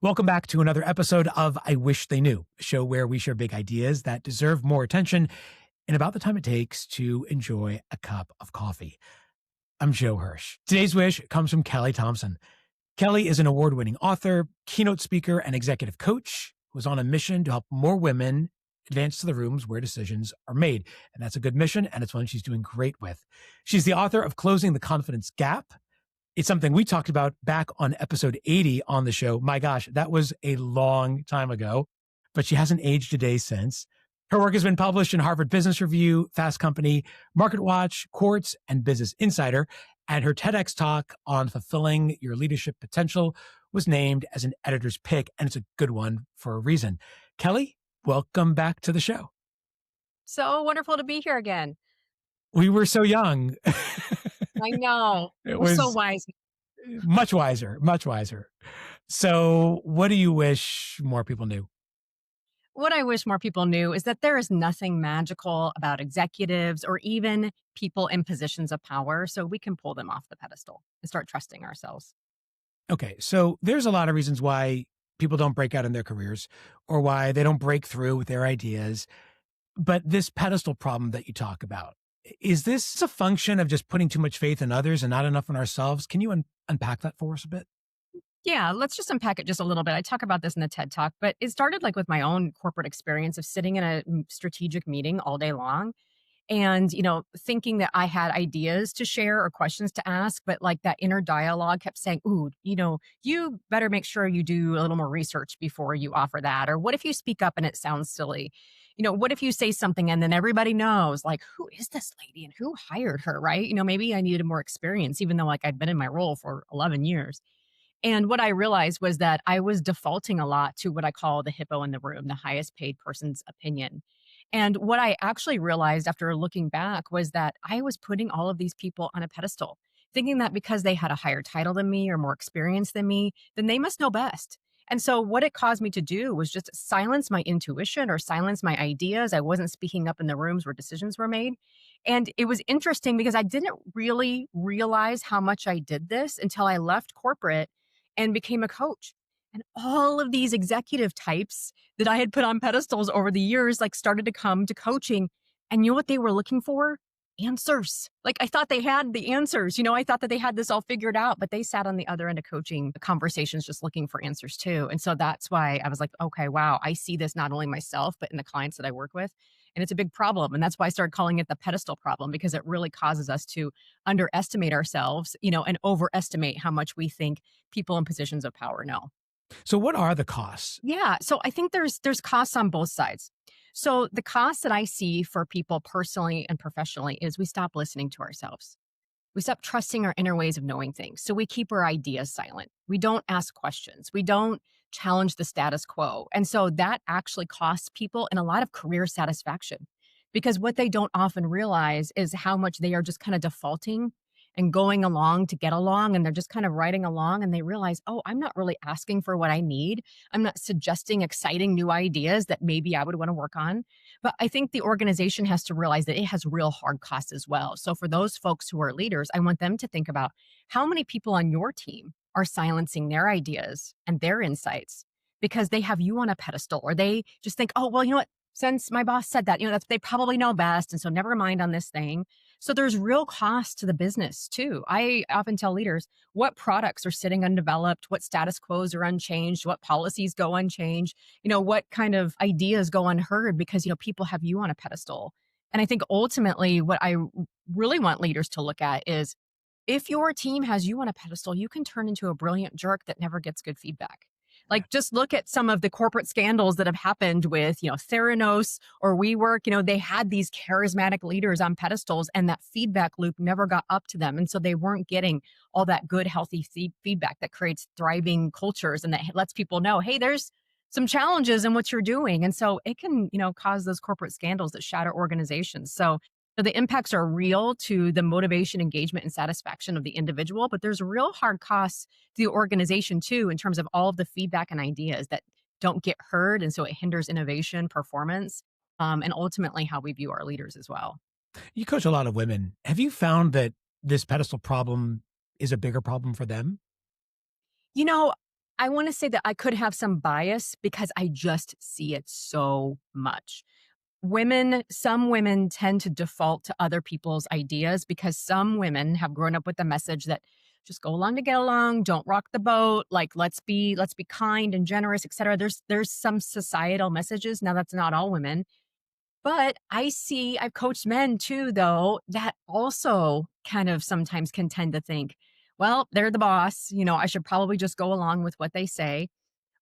Welcome back to another episode of I Wish They Knew, a show where we share big ideas that deserve more attention in about the time it takes to enjoy a cup of coffee. I'm Joe Hirsch. Today's wish comes from Kelli Thompson. Kelli is an award-winning author, keynote speaker, and executive coach who is on a mission to help more women advance to the rooms where decisions are made. And that's a good mission, and it's one she's doing great with. She's the author of Closing the Confidence Gap. It's something we talked about back on episode 80 on the show. My gosh, that was a long time ago, but she hasn't aged a day since. Her work has been published in Harvard Business Review, Fast Company, MarketWatch, Quartz, and Business Insider. And her TEDx talk on fulfilling your leadership potential was named as an editor's pick, and it's a good one for a reason. Kelli, welcome back to the show. So wonderful to be here again. We were so young. I know. It We're was so wise. much wiser, much wiser. So what do you wish more people knew? What I wish more people knew is that there is nothing magical about executives or even people in positions of power, so we can pull them off the pedestal and start trusting ourselves. Okay, so there's a lot of reasons why people don't break out in their careers or why they don't break through with their ideas. But this pedestal problem that you talk about, is this a function of just putting too much faith in others and not enough in ourselves? Can you unpack that for us a bit? Yeah, let's just unpack it just a little bit. I talk about this in the TED Talk, but it started like with my own corporate experience of sitting in a strategic meeting all day long and, thinking that I had ideas to share or questions to ask, but like that inner dialogue kept saying, ooh, you better make sure you do a little more research before you offer that. Or what if you speak up and it sounds silly? What if you say something and then everybody knows, like, who is this lady and who hired her, right? Maybe I needed more experience, even though like I'd been in my role for 11 years. And what I realized was that I was defaulting a lot to what I call the hippo in the room, the highest paid person's opinion. And what I actually realized after looking back was that I was putting all of these people on a pedestal, thinking that because they had a higher title than me or more experience than me, then they must know best. And so what it caused me to do was just silence my intuition or silence my ideas. I wasn't speaking up in the rooms where decisions were made. And it was interesting because I didn't really realize how much I did this until I left corporate and became a coach. And all of these executive types that I had put on pedestals over the years, like started to come to coaching. And you know what they were looking for? Answers. Like I thought they had the answers. I thought that they had this all figured out, but they sat on the other end of coaching conversations just looking for answers too. And so that's why I was like, okay, wow, I see this not only myself, but in the clients that I work with. And it's a big problem. And that's why I started calling it the pedestal problem, because it really causes us to underestimate ourselves, and overestimate how much we think people in positions of power know. So what are the costs? Yeah. So I think there's costs on both sides. So the cost that I see for people personally and professionally is we stop listening to ourselves. We stop trusting our inner ways of knowing things. So we keep our ideas silent. We don't ask questions. We don't challenge the status quo. And so that actually costs people in a lot of career satisfaction, because what they don't often realize is how much they are just kind of defaulting and going along to get along. And they're just kind of riding along and they realize, oh, I'm not really asking for what I need. I'm not suggesting exciting new ideas that maybe I would want to work on. But I think the organization has to realize that it has real hard costs as well. So for those folks who are leaders, I want them to think about how many people on your team are silencing their ideas and their insights because they have you on a pedestal, or they just think, oh, well, you know what? Since my boss said that, they probably know best. And so never mind on this thing. So there's real cost to the business too. I often tell leaders what products are sitting undeveloped, what status quos are unchanged, what policies go unchanged, what kind of ideas go unheard because, people have you on a pedestal. And I think ultimately what I really want leaders to look at is if your team has you on a pedestal, you can turn into a brilliant jerk that never gets good feedback. Like just look at some of the corporate scandals that have happened with, Theranos or WeWork. They had these charismatic leaders on pedestals and that feedback loop never got up to them. And so they weren't getting all that good, healthy feedback that creates thriving cultures and that lets people know, hey, there's some challenges in what you're doing. And so it can, cause those corporate scandals that shatter organizations. So the impacts are real to the motivation, engagement, and satisfaction of the individual, but there's real hard costs to the organization too, in terms of all of the feedback and ideas that don't get heard. And so it hinders innovation, performance, and ultimately how we view our leaders as well. You coach a lot of women. Have you found that this pedestal problem is a bigger problem for them? I want to say that I could have some bias because I just see it so much. Some women tend to default to other people's ideas because some women have grown up with the message that just go along to get along, don't rock the boat, like let's be kind and generous, etc. There's some societal messages. Now that's not all women, but I've coached men too, though, that also kind of sometimes can tend to think, well, they're the boss, I should probably just go along with what they say.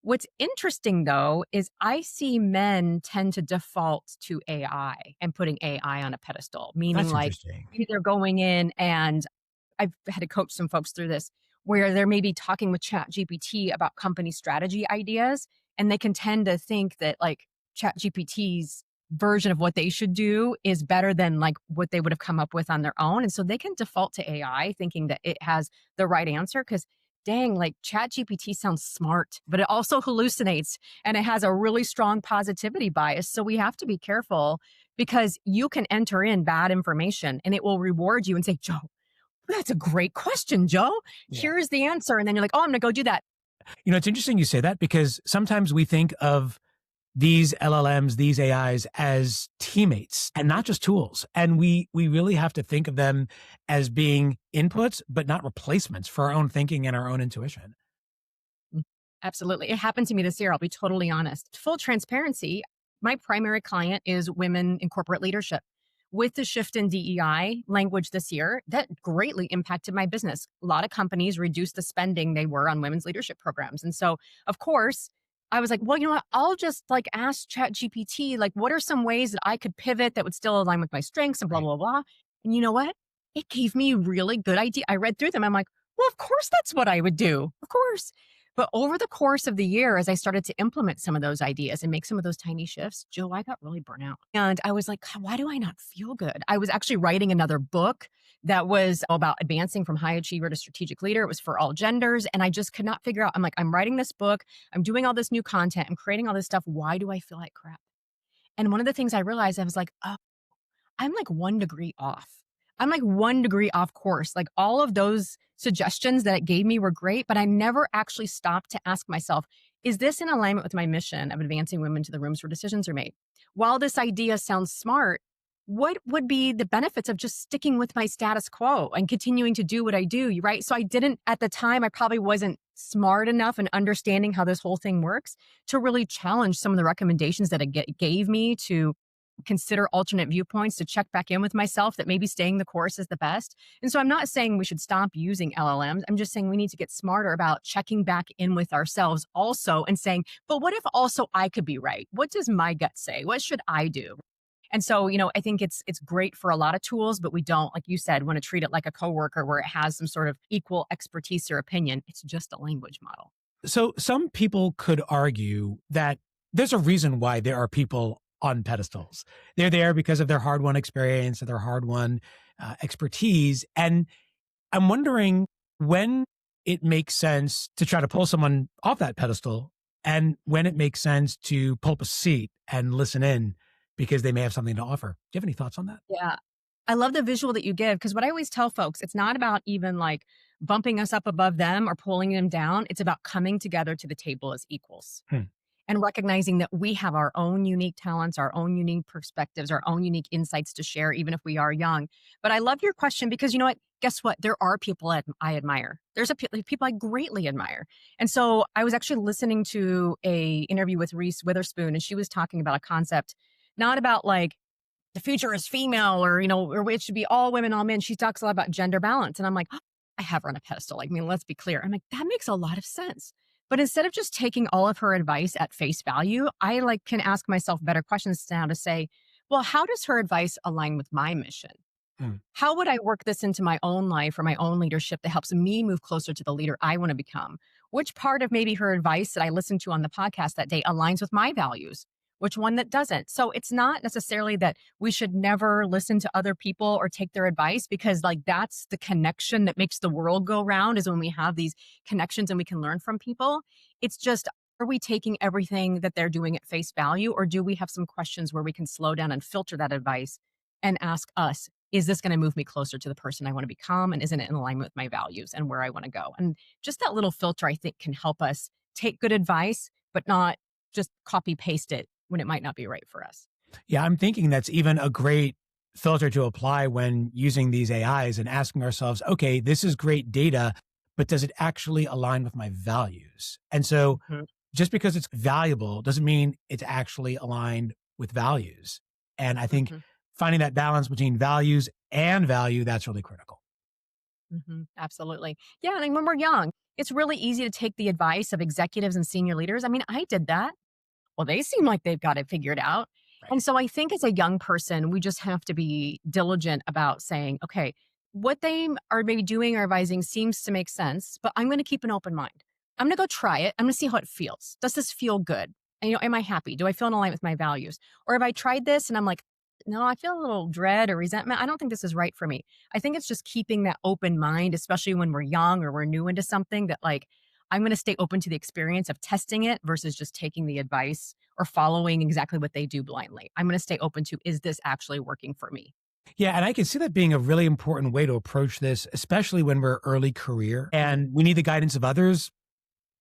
What's interesting though is I see men tend to default to AI and putting AI on a pedestal, meaning That's like interesting. either going in and I've had to coach some folks through this where they're maybe talking with Chat GPT about company strategy ideas, and they can tend to think that like Chat GPT's version of what they should do is better than like what they would have come up with on their own. And so they can default to AI thinking that it has the right answer because dang, like Chat GPT sounds smart, but it also hallucinates and it has a really strong positivity bias. So we have to be careful because you can enter in bad information and it will reward you and say, Joe, that's a great question, Joe. Yeah. Here's the answer. And then you're like, oh, I'm going to go do that. It's interesting you say that because sometimes we think of these LLMs, these AIs as teammates and not just tools. And we really have to think of them as being inputs, but not replacements for our own thinking and our own intuition. Mm, absolutely. It happened to me this year. I'll be totally honest. Full transparency. My primary client is women in corporate leadership. With the shift in DEI language this year, that greatly impacted my business. A lot of companies reduced the spending they were on women's leadership programs. And so, of course, I was like, well, you know what? I'll just like ask Chat GPT, like, what are some ways that I could pivot that would still align with my strengths and blah, Right. blah, blah. And you know what? It gave me really good idea. I read through them. I'm like, well, of course that's what I would do. Of course. But over the course of the year, as I started to implement some of those ideas and make some of those tiny shifts, Joe, I got really burnt out. And I was like, "God, why do I not feel good?" I was actually writing another book that was about advancing from high achiever to strategic leader. It was for all genders. And I just could not figure out, I'm like, I'm writing this book, I'm doing all this new content, I'm creating all this stuff. Why do I feel like crap? And one of the things I realized, I was like, oh, I'm like 1 degree off. I'm like 1 degree off course. Like all of those suggestions that it gave me were great, but I never actually stopped to ask myself, is this in alignment with my mission of advancing women to the rooms where decisions are made? While this idea sounds smart, what would be the benefits of just sticking with my status quo and continuing to do what I do? Right. So I didn't, at the time, I probably wasn't smart enough in understanding how this whole thing works to really challenge some of the recommendations that it gave me to consider alternate viewpoints, to check back in with myself that maybe staying the course is the best. And so I'm not saying we should stop using LLMs. I'm just saying we need to get smarter about checking back in with ourselves also and saying, but what if also I could be right? What does my gut say? What should I do? And so, I think it's great for a lot of tools, but we don't, like you said, want to treat it like a coworker where it has some sort of equal expertise or opinion. It's just a language model. So some people could argue that there's a reason why there are people on pedestals. They're there because of their hard-won experience, or their hard-won expertise. And I'm wondering when it makes sense to try to pull someone off that pedestal and when it makes sense to pull up a seat and listen in because they may have something to offer. Do you have any thoughts on that? Yeah. I love the visual that you give because what I always tell folks, it's not about even like bumping us up above them or pulling them down. It's about coming together to the table as equals Hmm. and recognizing that we have our own unique talents, our own unique perspectives, our own unique insights to share, even if we are young. But I love your question because you know what? Guess what? There are people I admire. There's people I greatly admire. And so I was actually listening to a interview with Reese Witherspoon, and she was talking about a concept, not about like the future is female or, or it should be all women, all men. She talks a lot about gender balance. And I'm like, oh, I have her on a pedestal. Like, I mean, let's be clear. I'm like, that makes a lot of sense. But instead of just taking all of her advice at face value, I like can ask myself better questions now to say, well, how does her advice align with my mission? Hmm. How would I work this into my own life or my own leadership that helps me move closer to the leader I want to become? Which part of maybe her advice that I listened to on the podcast that day aligns with my values? Which one that doesn't? So it's not necessarily that we should never listen to other people or take their advice because like that's the connection that makes the world go round is when we have these connections and we can learn from people. It's just, are we taking everything that they're doing at face value or do we have some questions where we can slow down and filter that advice and ask us, is this going to move me closer to the person I want to become? And isn't it in alignment with my values and where I want to go? And just that little filter, I think, can help us take good advice, but not just copy paste it when it might not be right for us. Yeah, I'm thinking that's even a great filter to apply when using these AIs and asking ourselves, okay, this is great data, but does it actually align with my values? And so Mhm. just because it's valuable doesn't mean it's actually aligned with values. And I think Mhm. finding that balance between values and value, that's really critical. Absolutely. Yeah. And when we're young, it's really easy to take the advice of executives and senior leaders. I mean, I did that. Well, they seem like they've got it figured out. Right. And so I think as a young person, we just have to be diligent about saying, okay, what they are maybe doing or advising seems to make sense, but I'm going to keep an open mind. I'm going to go try it. I'm going to see how it feels. Does this feel good? And, am I happy? Do I feel in alignment with my values? Or have I tried this and I'm like, no, I feel a little dread or resentment. I don't think this is right for me. I think it's just keeping that open mind, especially when we're young or we're new into something that like, I'm going to stay open to the experience of testing it versus just taking the advice or following exactly what they do blindly. I'm going to stay open to, is this actually working for me? Yeah. And I can see that being a really important way to approach this, especially when we're early career and we need the guidance of others,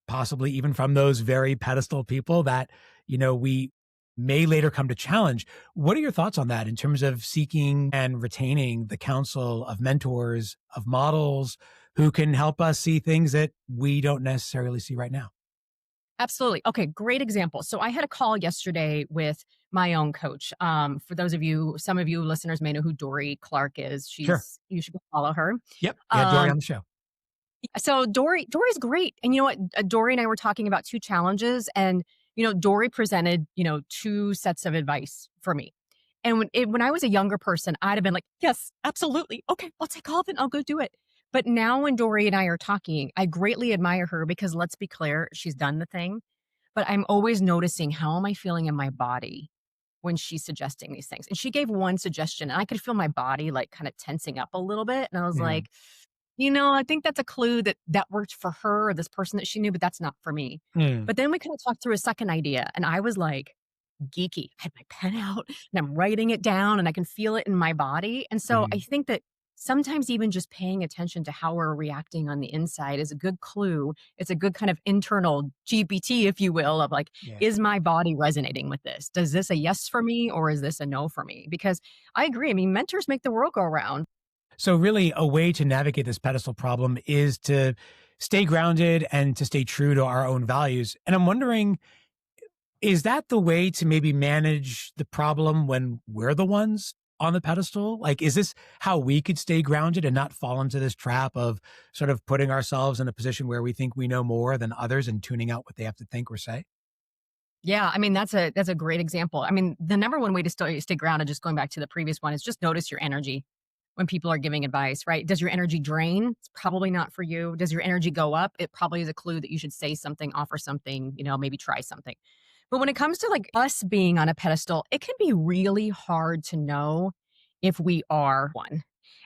possibly even from those very pedestal people that, we may later come to challenge. What are your thoughts on that in terms of seeking and retaining the counsel of mentors, of models who can help us see things that we don't necessarily see right now? Absolutely. Okay, great example. So I had a call yesterday with my own coach. For those of you, some of you listeners may know who Dory Clark is. Sure. You should go follow her. Yep. We had Dory Um, on the show. so Dory's great. And you know what? Dory and I were talking about two challenges, and Dory presented two sets of advice for me. And when I was a younger person, I'd have been like, yes, absolutely. Okay, I'll take all of it. I'll go do it. But now when Dory and I are talking, I greatly admire her because let's be clear, she's done the thing. But I'm always noticing how am I feeling in my body when she's suggesting these things. And she gave one suggestion and I could feel my body like kind of tensing up a little bit. And I was Mhm. like, I think that's a clue that that worked for her or this person that she knew, but that's not for me. Mm. But then we kind of talked through a second idea and I was like, geeky. I had my pen out and I'm writing it down and I can feel it in my body. And so I Mm. think that sometimes even just paying attention to how we're reacting on the inside is a good clue. It's a good kind of internal GPT, if you will, of like, Yeah. is my body resonating with this? Does this a yes for me or is this a no for me? Because I agree. I mean, mentors make the world go round. So really a way to navigate this pedestal problem is to stay grounded and to stay true to our own values. And I'm wondering, is that the way to maybe manage the problem when we're the ones on the pedestal? Like, is this how we could stay grounded and not fall into this trap of sort of putting ourselves in a position where we think we know more than others and tuning out what they have to think or say? Yeah, I mean that's a great example. I mean, the number one way to stay grounded, just going back to the previous one, is just notice your energy when people are giving advice, right? Does your energy drain? It's probably not for you. Does your energy go up? It probably is a clue that you should say something, offer something, maybe try something. But when it comes to like us being on a pedestal, it can be really hard to know if we are one.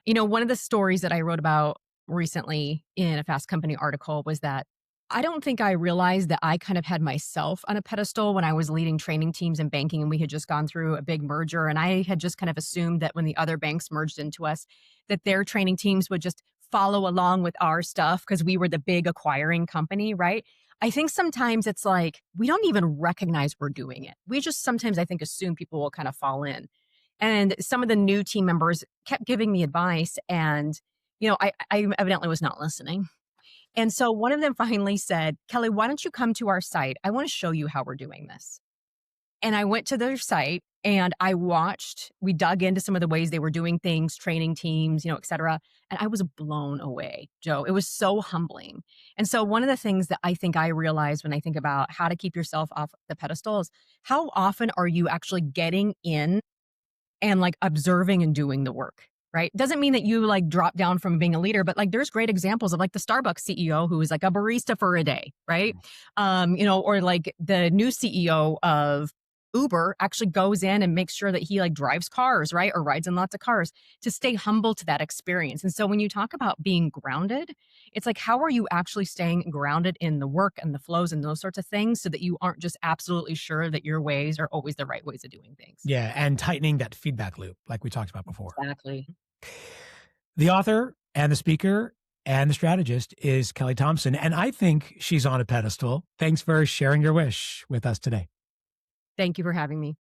One of the stories that I wrote about recently in a Fast Company article was that I don't think I realized that I kind of had myself on a pedestal when I was leading training teams in banking and we had just gone through a big merger. And I had just kind of assumed that when the other banks merged into us, that their training teams would just follow along with our stuff because we were the big acquiring company, right? I think sometimes it's like we don't even recognize we're doing it. We just sometimes, I think, assume people will kind of fall in. And some of the new team members kept giving me advice. And, I evidently was not listening. And so one of them finally said, Kelly, why don't you come to our site? I want to show you how we're doing this. And I went to their site and I watched, we dug into some of the ways they were doing things, training teams, et cetera. And I was blown away, Joe. It was so humbling. And so one of the things that I think I realized when I think about how to keep yourself off the pedestal is how often are you actually getting in and like observing and doing the work, right? Doesn't mean that you like drop down from being a leader, but like there's great examples of like the Starbucks CEO who is like a barista for a day, right? Or like the new CEO of Uber actually goes in and makes sure that he like drives cars, right? Or rides in lots of cars to stay humble to that experience. And so when you talk about being grounded, it's like, how are you actually staying grounded in the work and the flows and those sorts of things so that you aren't just absolutely sure that your ways are always the right ways of doing things? Yeah. And tightening that feedback loop, like we talked about before. Exactly. The author and the speaker And the strategist is Kelli Thompson. And I think she's on a pedestal. Thanks for sharing your wish with us today. Thank you for having me.